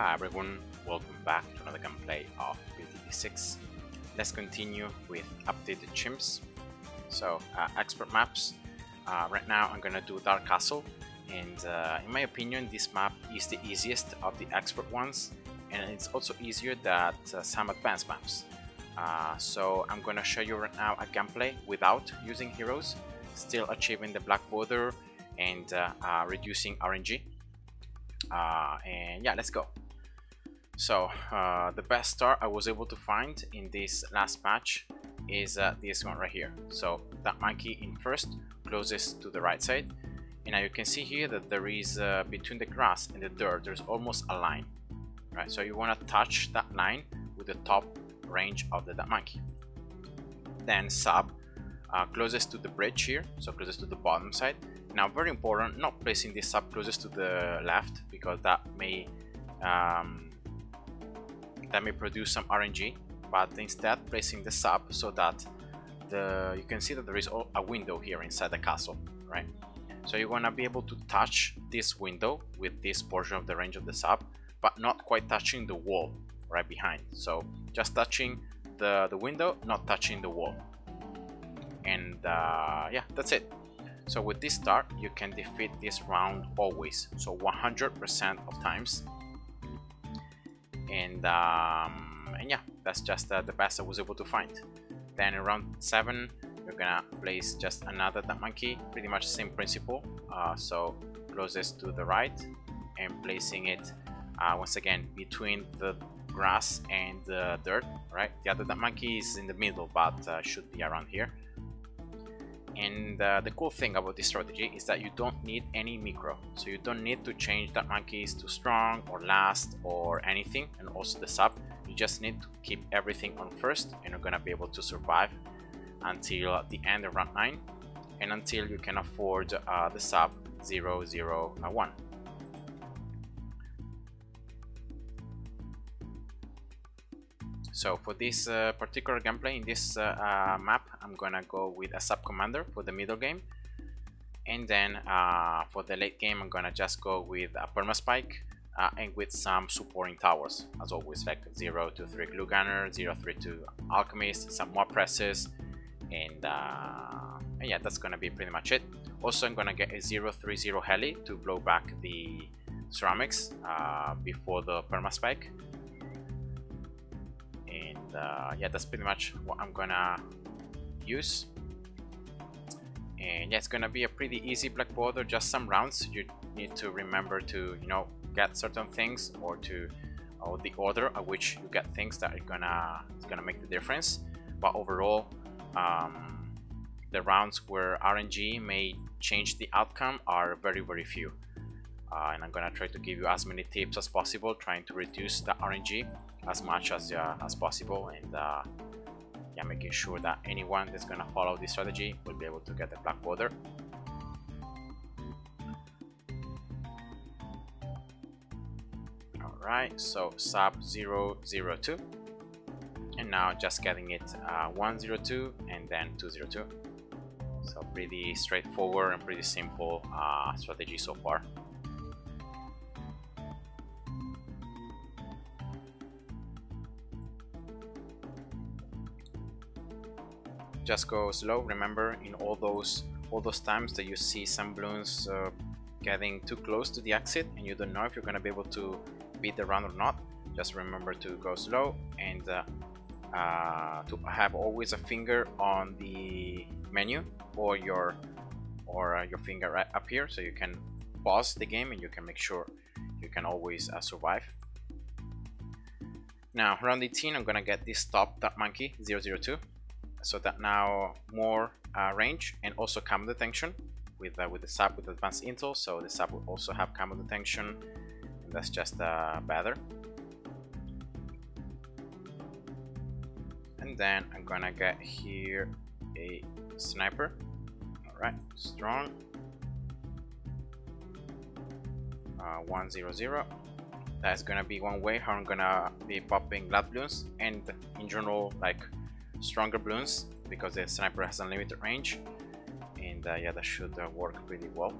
Hi everyone, welcome back to another gameplay of BTD6. Let's continue with updated chimps. So, expert maps. Right now I'm gonna do Dark Castle, and in my opinion this map is the easiest of the expert ones, and it's also easier than some advanced maps. So I'm gonna show you right now a gameplay without using heroes, still achieving the black border and reducing RNG. And yeah, let's go. So the best start I was able to find in this last match is this one right here. So that monkey in first, closest to the right side, and now you can see here that there is between the grass and the dirt there's almost a line, right? So you want to touch that line with the top range of that monkey. Then sub closest to the bridge here, so closest to the bottom side. Now very important, not placing this sub closest to the left, because that may produce some RNG, but instead placing the sub so that you can see that there is a window here inside the castle, right? So you want to be able to touch this window with this portion of the range of the sub, but not quite touching the wall right behind. So just touching the window, not touching the wall. And yeah, that's it. So with this start you can defeat this round always, so 100% of times. And yeah, that's just the best I was able to find. Then in round 7 you're gonna place just another that monkey, pretty much same principle. So closest to the right, and placing it once again between the grass and the dirt, right? The other that monkey is in the middle, but should be around here. And the cool thing about this strategy is that you don't need any micro, so you don't need to change that monkeys to strong or last or anything, and also the sub. You just need to keep everything on first, and you're gonna be able to survive until the end of round 9, and until you can afford the sub 001. So for this particular gameplay in this map, I'm gonna go with a sub commander for the middle game, and then for the late game I'm gonna just go with a Perma-spike and with some supporting towers as always, like 0-3 glue gunner, 0-3 alchemist, some more presses, and yeah, that's gonna be pretty much it. Also I'm gonna get a 0-3 heli to blow back the ceramics before the Perma-spike. Yeah, that's pretty much what I'm gonna use. And yeah, it's gonna be a pretty easy black border, just some rounds. You need to remember to, you know, get certain things, or the order at which you get things that are gonna make the difference. But overall, the rounds where RNG may change the outcome are very few. And I'm gonna try to give you as many tips as possible, trying to reduce the RNG as much as possible, and yeah, making sure that anyone that's gonna follow this strategy will be able to get the black border. Alright, so sub 002, and now just getting it 102 and then 202. So pretty straightforward and pretty simple strategy so far. Just go slow. Remember, in all those times that you see some balloons getting too close to the exit and you don't know if you're going to be able to beat the round or not, just remember to go slow, and to have always a finger on the menu, or your finger right up here, so you can pause the game and you can make sure you can always survive. Now round 18 I'm gonna get this top that monkey 002, so that now more range and also camo detection with the sub with advanced intel, so the sub will also have camo detection, and that's just better. And then I'm gonna get here a sniper. Alright, strong 100. That's gonna be one way how I'm gonna be popping glad balloons, and in general like stronger balloons, because the sniper has unlimited range, and yeah, that should work pretty well.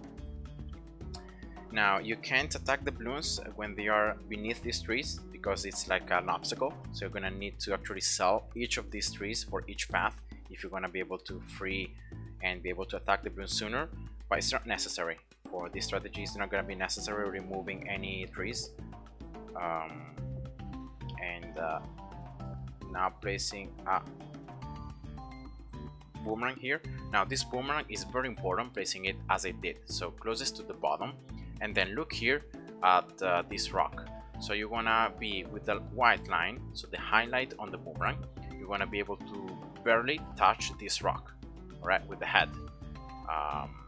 Now you can't attack the balloons when they are beneath these trees because it's like an obstacle, so you're gonna need to actually sell each of these trees for each path if you're gonna be able to free and be able to attack the balloons sooner, but it's not necessary. For this strategy, it's not gonna be necessary removing any trees. Now placing a boomerang here. Now this boomerang is very important, placing it as I did, so closest to the bottom, and then look here at this rock. So you wanna be with the white line, so the highlight on the boomerang, you wanna be able to barely touch this rock, alright, with the head.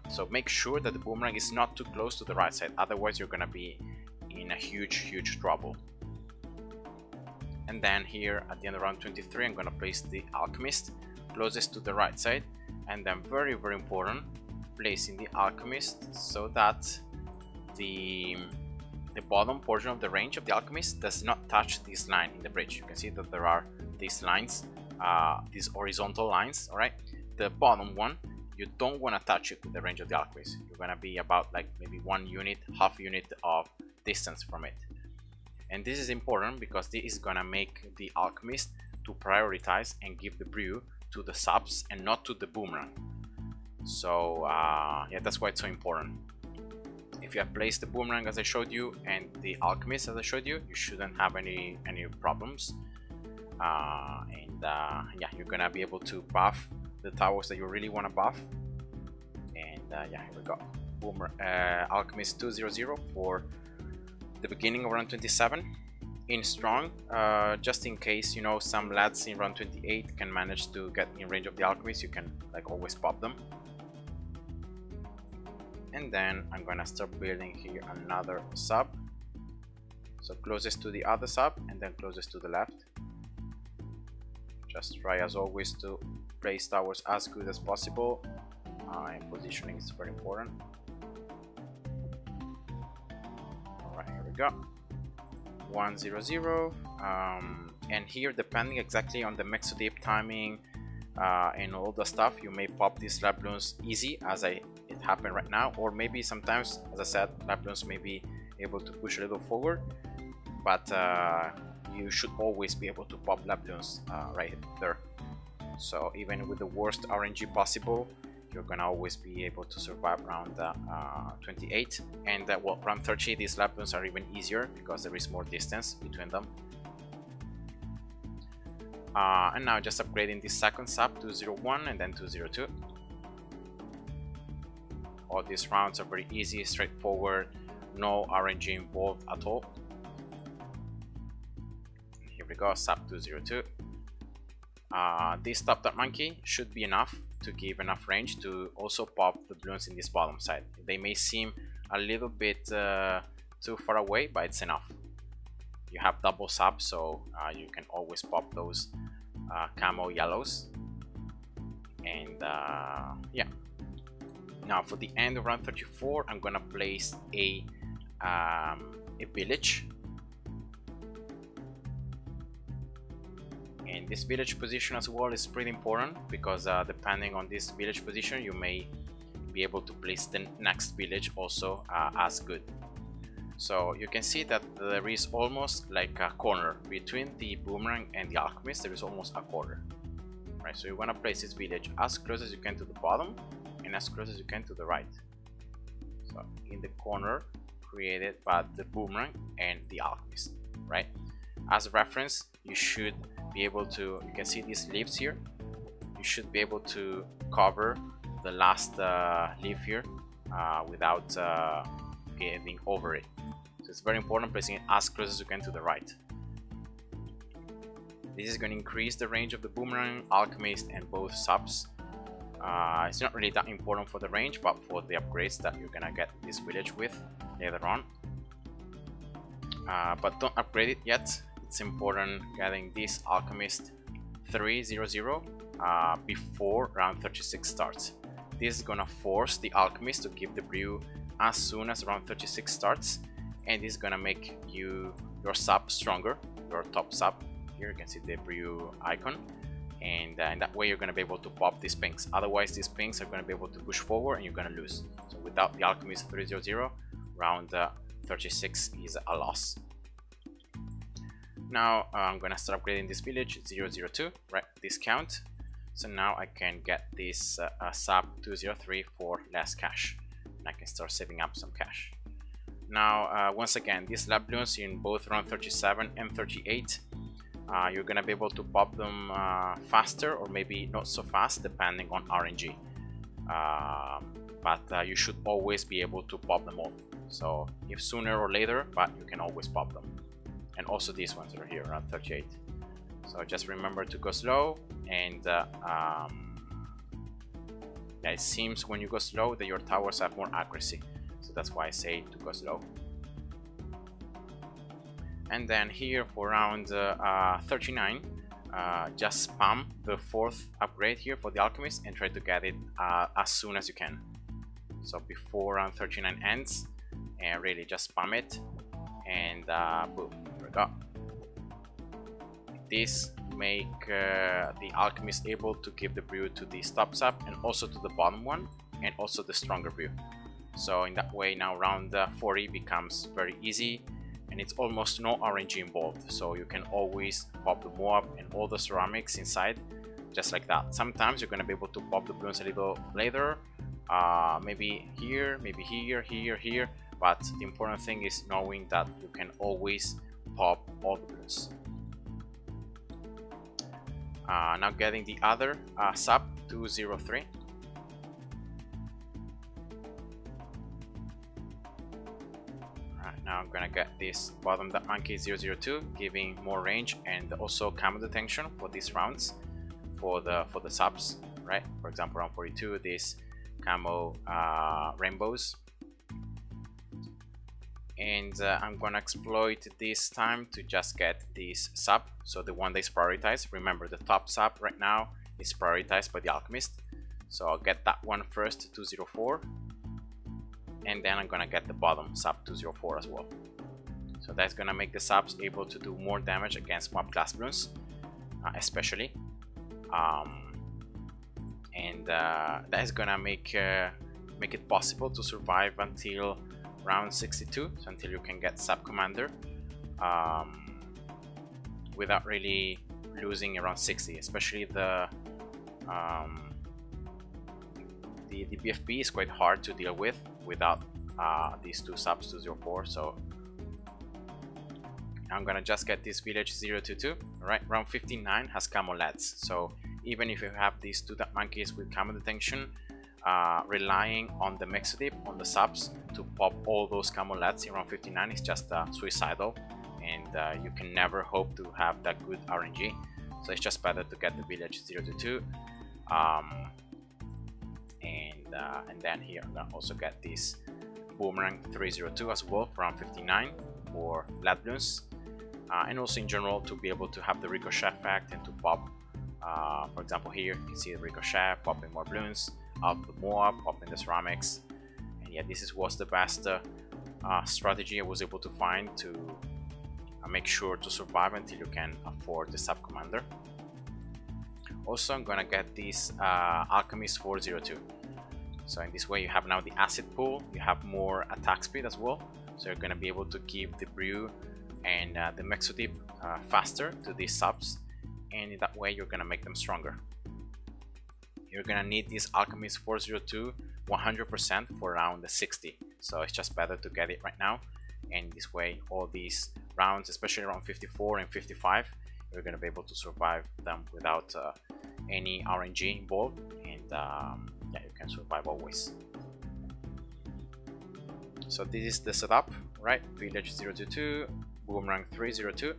So make sure that the boomerang is not too close to the right side, otherwise you're gonna be in a huge trouble. And then here at the end of round 23, I'm gonna place the alchemist closest to the right side, and then very important, placing the alchemist so that the bottom portion of the range of the alchemist does not touch this line in the bridge. You can see that there are these lines, these horizontal lines, all right? The bottom one, you don't want to touch it with the range of the alchemist. You're gonna be about like maybe 1 unit, half unit of distance from it. And this is important because this is gonna make the alchemist to prioritize and give the brew to the subs and not to the boomerang. So yeah, that's why it's so important. If you have placed the boomerang as I showed you and the alchemist as I showed you, you shouldn't have any problems. Yeah, you're gonna be able to buff the towers that you really want to buff. And yeah, here we go. Alchemist 200 for the beginning of round 27 in strong, just in case, you know, some lads in round 28 can manage to get in range of the alchemist, you can like always pop them. And then I'm gonna start building here another sub, so closest to the other sub and then closest to the left. Just try as always to place towers as good as possible, and positioning is very important. Alright, here we go. 100, and here, depending exactly on the Mexodip timing and all the stuff, you may pop these lab balloons easy as it happened right now, or maybe sometimes, as I said, lab balloons may be able to push a little forward, but you should always be able to pop lab balloons right there. So even with the worst RNG possible, you're gonna always be able to survive round 28, and well, round 30 these lab balloons are even easier because there is more distance between them. And now just upgrading this second sub to 01 and then to 02. All these rounds are very easy, straightforward, no RNG involved at all. Here we go, sub 202. This top that monkey should be enough to give enough range to also pop the balloons in this bottom side. They may seem a little bit too far away, but it's enough. You have double sub, so you can always pop those camo yellows. And yeah, now for the end of round 34, I'm gonna place a village. And this village position as well is pretty important because depending on this village position, you may be able to place the next village also as good. So you can see that there is almost like a corner between the boomerang and the alchemist. There is almost a corner, right? So you want to place this village as close as you can to the bottom and as close as you can to the right. So in the corner created by the boomerang and the alchemist, right? As a reference, you should be able to, you can see these leaves here, you should be able to cover the last leaf here without getting over it. So it's very important placing it as close as you can to the right. This is going to increase the range of the boomerang, alchemist, and both subs. It's not really that important for the range, but for the upgrades that you're gonna get this village with later on. But don't upgrade it yet. It's important getting this alchemist 300 before round 36 starts. This is gonna force the alchemist to give the brew as soon as round 36 starts, and this is gonna make your sub stronger, your top sub. Here you can see the brew icon, and in that way you're gonna be able to pop these pinks. Otherwise these pinks are gonna be able to push forward and you're gonna lose. So without the alchemist 300, round 36 is a loss. Now I'm gonna start upgrading this village 002, right, discount. So now I can get this sub 203 for less cash, and I can start saving up some cash. Now once again, these lab balloons in both round 37 and 38, you're gonna be able to pop them faster or maybe not so fast depending on RNG, but you should always be able to pop them all. So if sooner or later, but you can always pop them. And also these ones are here around 38. So just remember to go slow, and yeah, it seems when you go slow that your towers have more accuracy, so that's why I say to go slow. And then here for round 39, just spam the 4th upgrade here for the alchemist and try to get it as soon as you can. So before round 39 ends, and really just spam it, and boom, there we go. This make the alchemist able to give the brew to the top sub and also to the bottom one, and also the stronger brew. So in that way now round 40 becomes very easy, and it's almost no RNG involved, so you can always pop the Moab and all the ceramics inside just like that. Sometimes you're going to be able to pop the balloons a little later, maybe here, maybe here, but the important thing is knowing that you can always pop all the balloons. Now getting the other sub 203. Now I'm gonna get this bottom that monkey 002, giving more range and also camo detection for these rounds for the subs, right? For example, round 42, this camo rainbows. And I'm gonna exploit this time to just get this sub, so the one that is prioritized. Remember, the top sub right now is prioritized by the alchemist, so I'll get that one first, 204, and then I'm gonna get the bottom sub 204 as well. So that's gonna make the subs able to do more damage against mob class balloons, especially, and that is gonna make it possible to survive until round 62, so until you can get sub commander without really losing around 60. Especially the BFB is quite hard to deal with without these two subs 204. So I'm gonna just get this village 022. Right, round 59 has camo LEDs, so even if you have these two monkeys with camo detection, relying on the Mexodip on the subs to pop all those camo LEDs in round 59 is just suicidal, and you can never hope to have that good RNG. So it's just better to get the village 022, and then here I'm gonna also get this boomerang 302 as well for round 59 for LED balloons, and also in general to be able to have the ricochet effect and to pop, for example here you can see the ricochet, popping more balloons out the Moab, popping the ceramics. And yeah, this was the best strategy I was able to find to make sure to survive until you can afford the sub commander. Also I'm gonna get this alchemist 402. So in this way you have now the acid pool, you have more attack speed as well, so you're gonna be able to give the brew and the Mexodip faster to these subs, and in that way you're gonna make them stronger. You're gonna need this alchemist 402 100% for round 60, so it's just better to get it right now, and this way all these rounds, especially around 54 and 55, you're gonna be able to survive them without any RNG involved, and yeah, you can survive always. So this is the setup, right? Village 022, boomerang 302,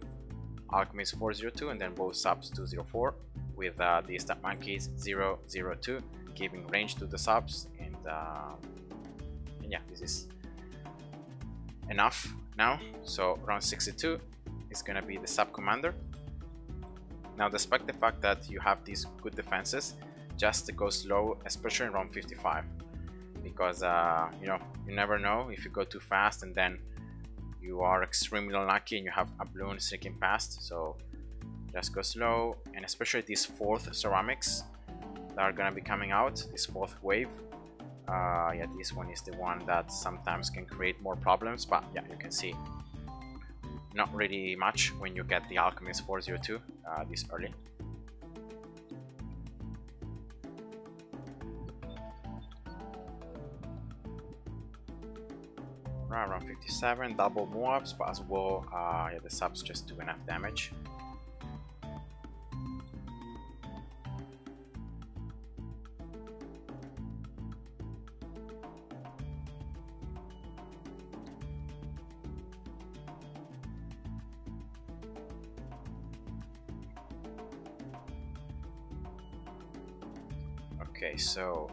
alchemist 402, and then both subs 204 with the stat monkeys 002, giving range to the subs, and yeah, this is enough now. So round 62 is gonna be the sub commander. Now, despite the fact that you have these good defenses, just go slow, especially in round 55, because you know, you never know if you go too fast and then you are extremely unlucky and you have a balloon sneaking past. So just go slow, and especially these 4th ceramics that are gonna be coming out, this 4th wave, Yeah, this one is the one that sometimes can create more problems, but yeah, you can see not really much when you get the Alchemist 402 this early. Around 57, double Moabs, but as well, yeah, the subs just do enough damage. Okay, so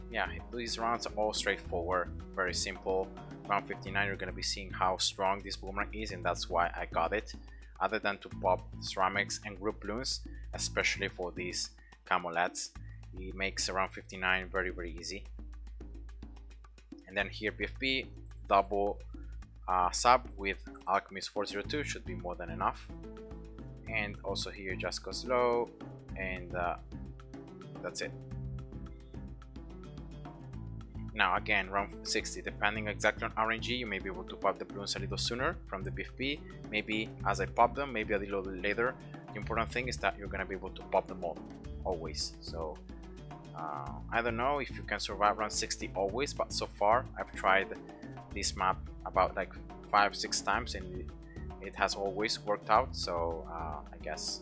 yeah, these rounds are all straightforward, very simple. Round 59, you're gonna be seeing how strong this boomerang is, and that's why I got it. Other than to pop ceramics and group balloons, especially for these camolets, it makes around 59 very easy. And then here BFB, double sub with Alchemist 402 should be more than enough. And also here just go slow, and that's it. Now again, round 60, depending exactly on RNG, you may be able to pop the balloons a little sooner from the BFB. Maybe as I pop them, maybe a little later. The important thing is that you're gonna be able to pop them all, always. So I don't know if you can survive round 60 always, but so far I've tried this map about like 5-6 times and it has always worked out. So I guess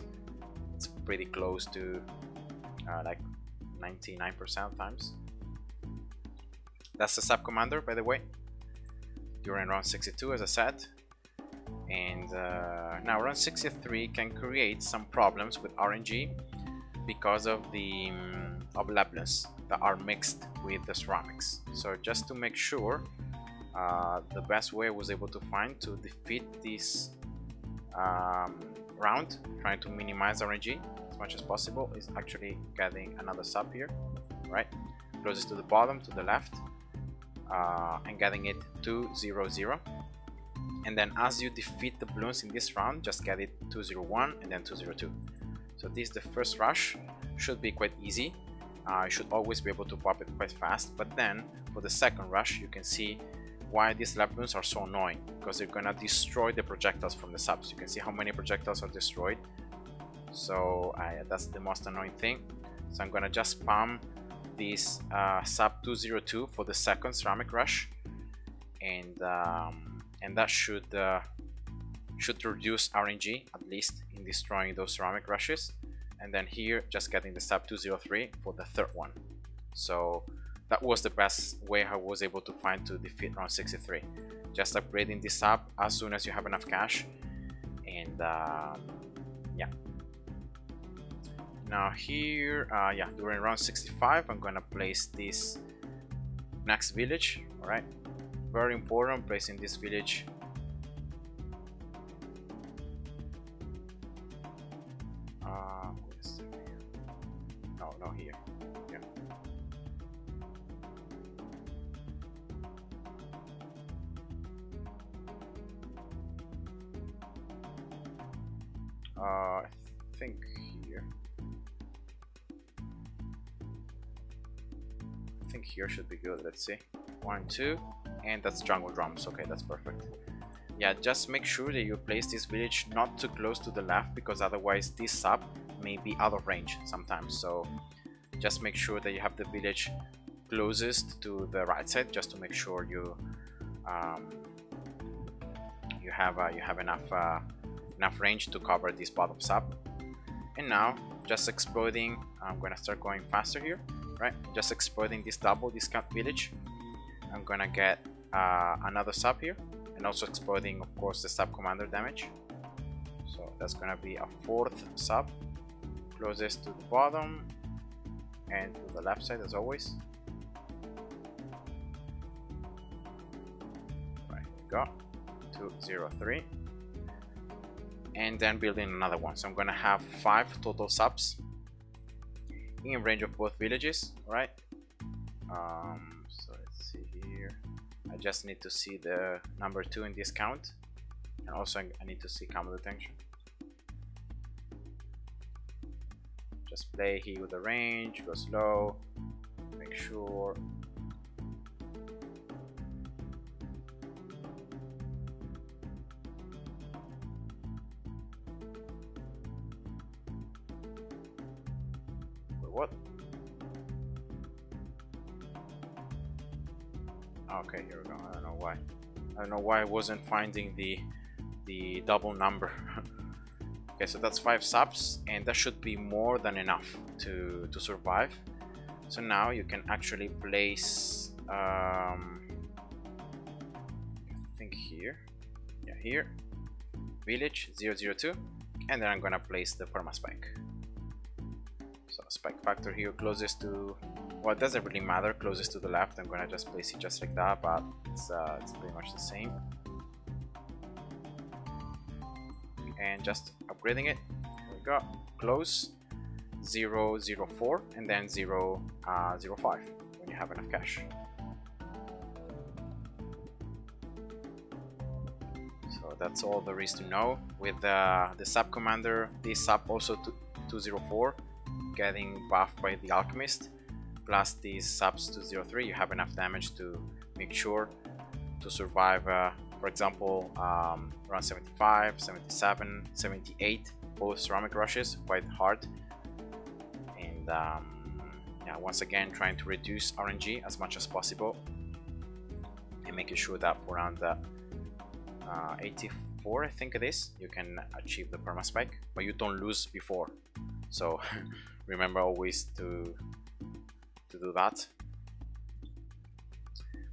it's pretty close to like 99% of times. That's the sub commander, by the way, during round 62, as I said. And now round 63 can create some problems with RNG because of the Bloons that are mixed with the ceramics. So just to make sure, the best way I was able to find to defeat this round, trying to minimize RNG as much as possible, is actually getting another sub here, right? Closest to the bottom, to the left. And getting it 2-0-0, and then as you defeat the balloons in this round, just get it 2-0-1 and then 2-0-2. So this, the first rush, should be quite easy. You should always be able to pop it quite fast, but then for the second rush you can see why these lab balloons are so annoying, because they're gonna destroy the projectiles from the subs. You can see how many projectiles are destroyed, so that's the most annoying thing. So I'm gonna just spam this sub 202 for the second ceramic rush, and that should reduce RNG at least in destroying those ceramic rushes. And then here just getting the sub 203 for the third one. So that was the best way I was able to find to defeat round 63, just upgrading this sub as soon as you have enough cash. And yeah. Now here, yeah, during round 65, I'm gonna place this next village. All right, very important, placing this village. No, here. Yeah. I think here. I think here should be good. Let's see. 1, 2, and that's jungle drums. Okay, that's perfect. Yeah, just make sure that you place this village not too close to the left, because otherwise this sub may be out of range sometimes. So just make sure that you have the village closest to the right side, just to make sure you have enough range to cover this bottom sub. And now just exploiting, I'm gonna start going faster here, right? Just exploiting this double discount village. I'm gonna get another sub here, and also exploiting, of course, the sub commander damage. So that's gonna be a fourth sub, closest to the bottom and to the left side as always. Right, here we go. 203, and then building another one. So I'm gonna have 5 total subs in range of both villages, right? So let's see here. I just need to see the number 2 in this count, and also I need to see camel detection. Just play here with the range, go slow, make sure. Wait, what? Okay, here we go. I don't know why. I don't know why I wasn't finding the double number. Okay, so that's 5 subs, and that should be more than enough to survive. So now you can actually place, I think here, yeah, here, village 002, and then I'm gonna place the perma-spike. So spike factor here closest to, well, it doesn't really matter, closest to the left. I'm gonna just place it just like that, but it's pretty much the same. And just upgrading it. Here we go. Close 004 and then 005 when you have enough cash. So that's all there is to know. With the sub commander, this sub also 204 getting buffed by the alchemist, plus these subs 203, you have enough damage to make sure to survive. For example, around 75, 77, 78, both ceramic rushes, quite hard. And yeah, once again, trying to reduce RNG as much as possible, and making sure that for around 84, I think it is, you can achieve the perma-spike, but you don't lose before. So remember always to do that.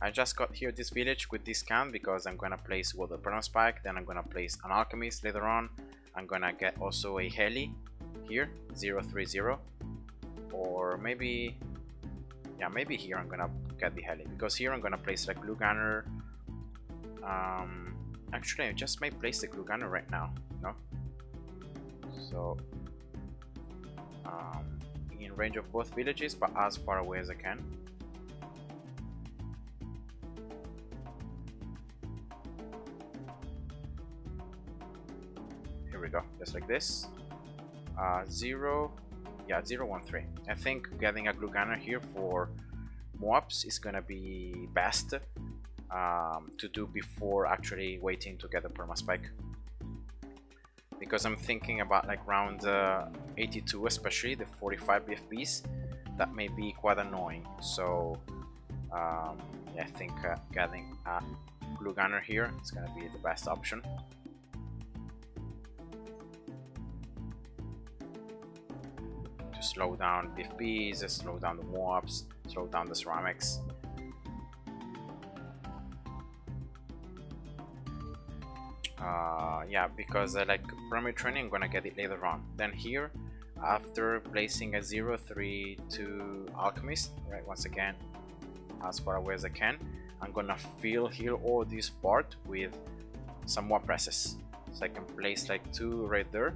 I just got here this village with discount because I'm gonna place, well, the Perma-spike, then I'm gonna place an alchemist later on. I'm gonna get also a heli here, 030, or maybe, yeah, maybe here I'm gonna get the heli, because here I'm gonna place like glue gunner. Actually, I just may place the glue gunner right now, no? So in range of both villages, but as far away as I can. Here we go, just like this. 013. I think getting a glue gunner here for Moabs is gonna be best to do before actually waiting to get a perma-spike, because I'm thinking about like round 82, especially the 45 BFBs, that may be quite annoying. So yeah, I think getting a glue gunner here is gonna be the best option. To slow down BFBs, slow down the Moabs, slow down the ceramics. Yeah, because like primary training, I'm gonna get it later on. Then here, after placing a 032 alchemist, right, once again as far away as I can, I'm gonna fill here all this part with some more presses, so I can place like 2 right there,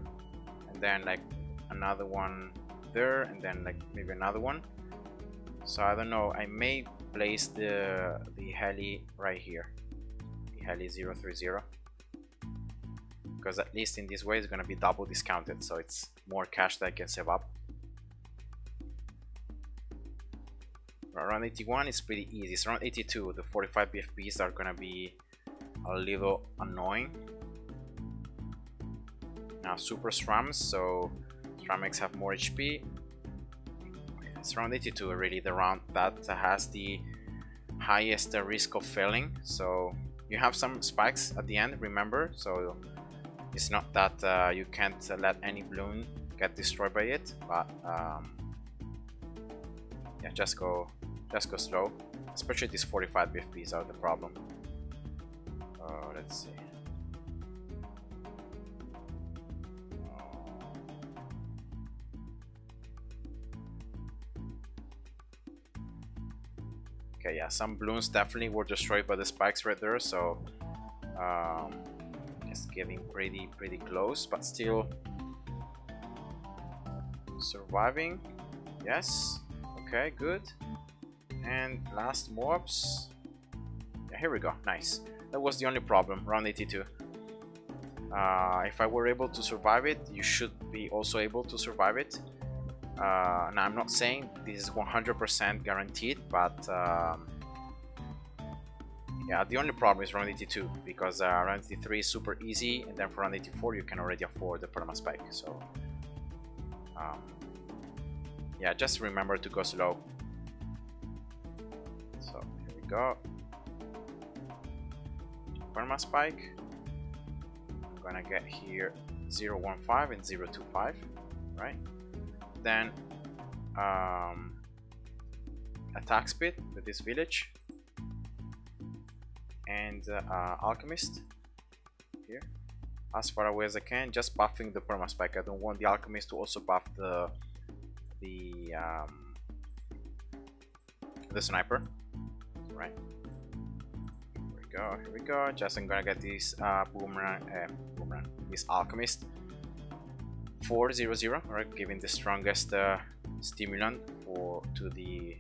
and then like another one there, and then like maybe another one. So I don't know, I may place the heli right here, the heli 030, because at least in this way it's gonna be double discounted, so it's more cash that I can save up. Around 81 is pretty easy. It's around 82, the 45 BFBs are gonna be a little annoying. Now super strams, so ceramics have more HP. It's around 82 really, the round that has the highest risk of failing. So you have some spikes at the end, remember, so it's not that you can't let any balloon get destroyed by it, but yeah, just go slow. Especially these 45 BFBs are the problem. Let's see. Okay, yeah, some balloons definitely were destroyed by the spikes right there, so it's getting pretty close, but still surviving. Yes, okay, good. And last mobs. Yeah, here we go, nice. That was the only problem, round 82. If I were able to survive it, you should be also able to survive it. Now I'm not saying this is 100% guaranteed, but yeah, the only problem is round 82, because round 83 is super easy, and then for round 84 you can already afford the Perma-spike. So yeah, just remember to go slow. So here we go. Perma-spike. I'm gonna get here 015 and 025, right? Then attack speed with this village, and alchemist here as far away as I can, just buffing the Perma-spike. I don't want the alchemist to also buff the sniper, right? Here we go. Just I'm gonna get this boomerang, this alchemist 400, right? Giving the strongest stimulant to the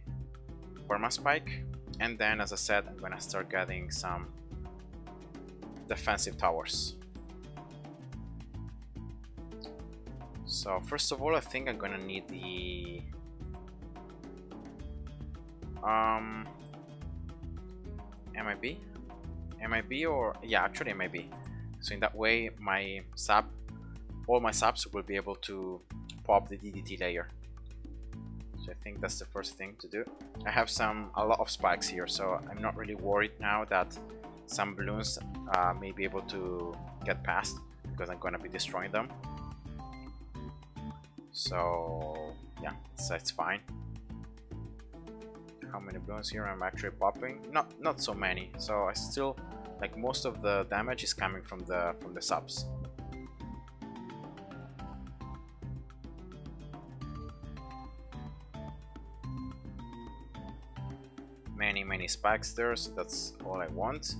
Perma-spike, and then, as I said, I'm gonna start getting some defensive towers. So first of all, I think I'm gonna need the MIB, or yeah, actually MIB. So in that way, all my subs will be able to pop the DDT layer. So I think that's the first thing to do. I have a lot of spikes here, so I'm not really worried now that some balloons may be able to get past, because I'm gonna be destroying them. So yeah, that's fine. How many balloons here I'm actually popping? Not so many. So I still, like, most of the damage is coming from the subs. Many spikes there, so that's all I want.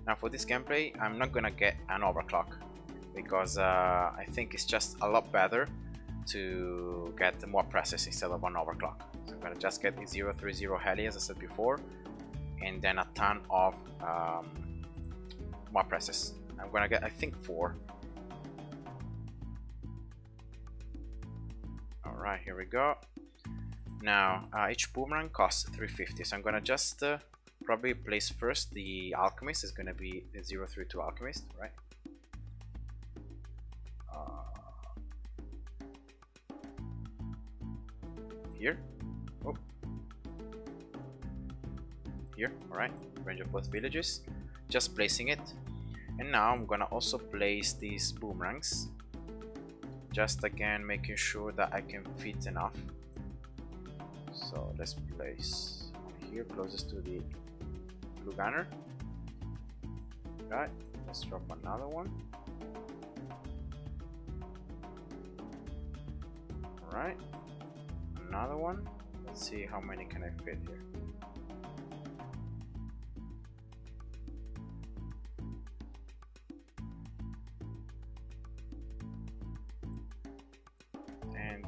Now for this gameplay, I'm not gonna get an overclock, because I think it's just a lot better to get more presses instead of an overclock. So I'm gonna just get the 030 heli, as I said before, and then a ton of more presses. I'm gonna get, I think, 4. Alright, here we go. Now each boomerang costs 350, so I'm gonna just probably place first the alchemist. Is gonna be the 032 alchemist, right? Here. Oh. Here, alright. Range of both villages. Just placing it. And now I'm gonna also place these boomerangs. Just again making sure that I can fit enough. So let's place here closest to the blue gunner. Right, let's drop another one. Alright, another one. Let's see how many can I fit here. And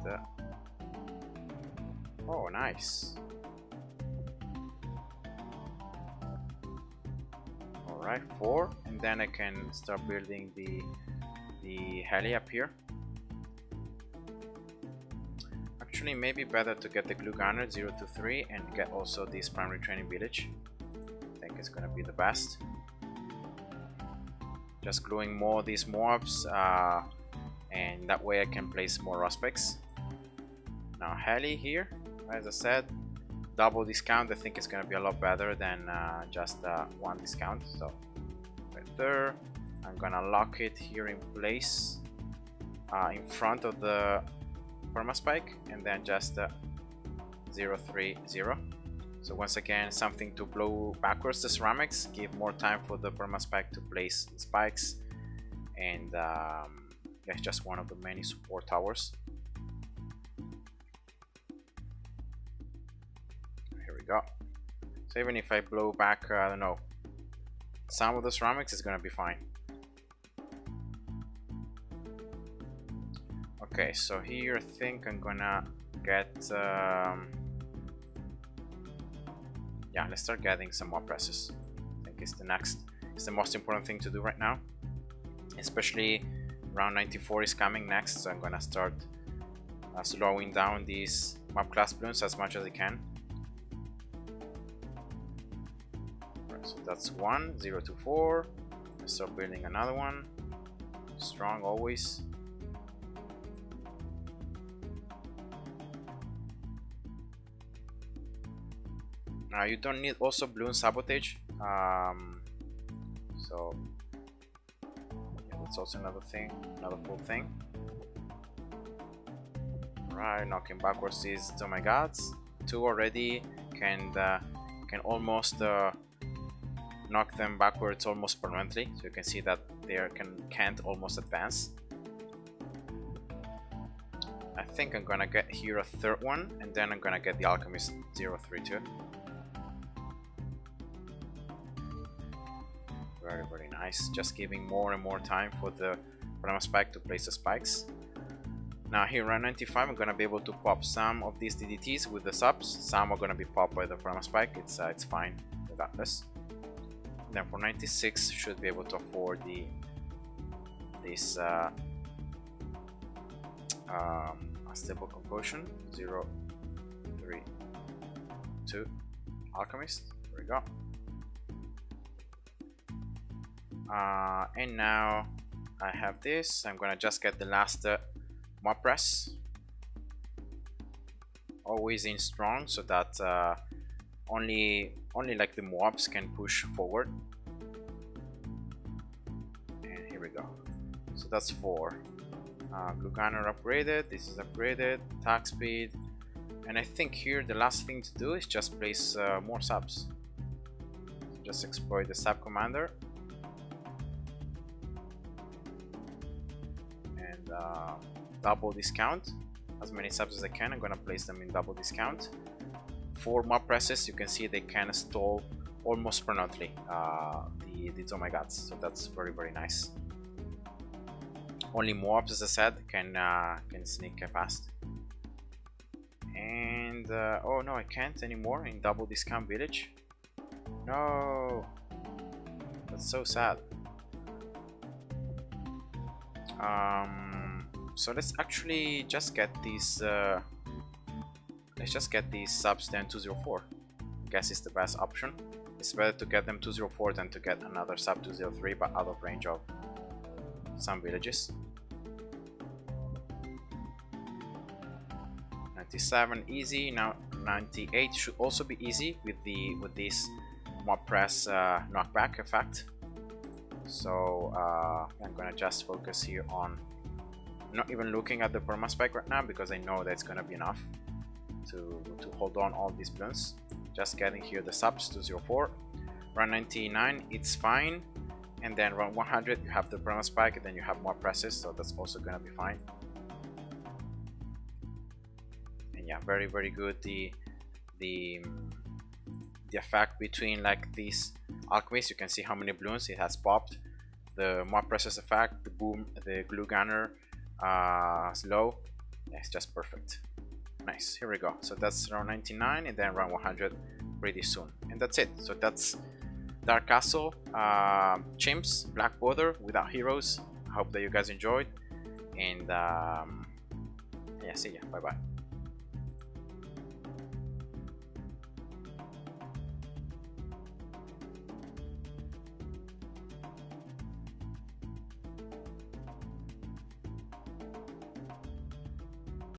oh, nice. Alright, 4, and then I can start building the heli up here. Actually, maybe better to get the glue gunner 023 and get also this primary training village. I think it's gonna be the best. Just gluing more these mobs, and that way I can place more prospects. Now heli here, as I said, double discount. I think it's gonna be a lot better than just one discount. So right there, I'm gonna lock it here in place in front of the Perma-spike, and then just 030. So once again, something to blow backwards the ceramics, give more time for the Perma-spike to place spikes, and yeah, it's just one of the many support towers. Here we go. So even if I blow back, I don't know, some of the ceramics, is gonna be fine. Okay, so here I think I'm gonna get yeah, let's start getting some more presses. I think it's the most important thing to do right now, especially round 94 is coming next, so I'm gonna start slowing down these mob class Bloons as much as I can. Right, so that's 1, 0 to 4. I start building another one. Strong always. Now you don't need also Bloon sabotage. So yeah, that's also another thing, another cool thing. Right, knocking backwards these, oh my gods, 2 already can almost knock them backwards almost permanently. So you can see that they can't almost advance. I think I'm gonna get here a third one, and then I'm gonna get the Alchemist 032. Very, very nice. Just giving more and more time for the Perma-spike to place the spikes. Now here around 95, I'm gonna be able to pop some of these DDTs with the subs. Some are gonna be popped by the Perma-spike. It's fine regardless. And then for 96, should be able to afford this unstable concussion 0, 3, 2 Alchemist. There we go. And now I have this. I'm gonna just get the last mob press, always in strong, so that only like the mobs can push forward. And here we go. So that's 4. Glue gunner upgraded. This is upgraded. Attack speed. And I think here the last thing to do is just place more subs. Just exploit the sub commander. And double discount as many subs as I can. I'm gonna place them in double discount. 4 mob presses, you can see they can stall almost permanently the oh my gods, so that's very, very nice. Only mobs, as I said, can sneak past. And oh no, I can't anymore in double discount village. No, that's so sad. So let's actually just get these subs then 204. I guess it's the best option. It's better to get them 204 than to get another sub 203 but out of range of some villages. 97 easy. Now 98 should also be easy with this mob press knockback effect. So I'm gonna just focus here on not even looking at the Perma-spike right now, because I know that's gonna be enough to hold on all these Bloons. Just getting here the subs 204. Round 99 it's fine, and then round 100 you have the Perma-spike, and then you have more presses, so that's also gonna be fine. And yeah, very, very good the effect between like these alchemists. You can see how many Bloons it has popped. The mob presses effect, the boom, the glue gunner slow. Yeah, it's just perfect. Nice. Here we go. So that's round 99, and then round 100 pretty soon, and that's it. So that's Dark Castle, Chimps, Black Border without heroes. I hope that you guys enjoyed, and yeah, see ya. Bye bye.